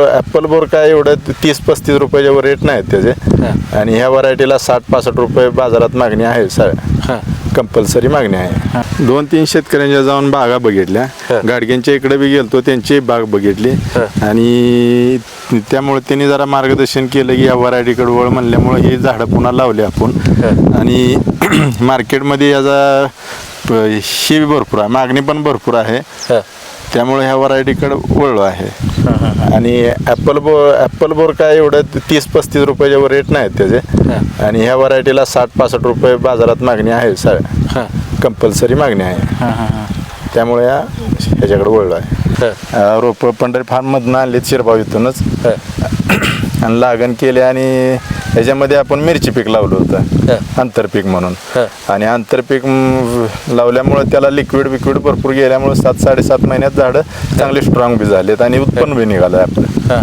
Apple bore काय एवढं 30-35 रुपयाच्या वर रेट नाहीत त्याचे आणि ह्या व्हरायटीला 60-65 रुपये बाजारात मागणी आहे. कंपल्सरी मागणी आहे. 2-3 शेतकऱ्यांच्या जाऊन बागा बघितल्या. गाडग्यांच्या इकडे बी गेलतो, त्यांची बाग बघितली आणि त्यामुळे त्यांनी जरा मार्गदर्शन केलं की या व्हरायटीकडे वळ म्हणल्यामुळे ही झाडं पुन्हा लावली आपण आणि मार्केटमध्ये याचा ही भरपूर आहे, मागणी पण भरपूर आहे. त्यामुळे ह्या व्हरायटीकडे वळलो आहे. आणि ॲपल बोर काय एवढं 30-35 रुपयाच्या वर रेट नाहीत त्याचे आणि ह्या व्हरायटीला 60-65 रुपये बाजारात मागणी आहे. कंपल्सरी मागणी आहे. त्यामुळे ह्याच्याकडे वळलो आहे. रोपं पंढरी फार्ममधून आणलीत, शिरभाव इथूनच आणि लागण केले आणि ह्याच्यामध्ये आपण मिरची पीक लावलं होतं आंतरपीक म्हणून. आणि आंतरपीक लावल्यामुळे त्याला लिक्विड भरपूर गेल्यामुळे 7-7.5 महिन्यात झाडं चांगली स्ट्रॉंग बी झालेत आणि उत्पन्न बी निघालं आपलं.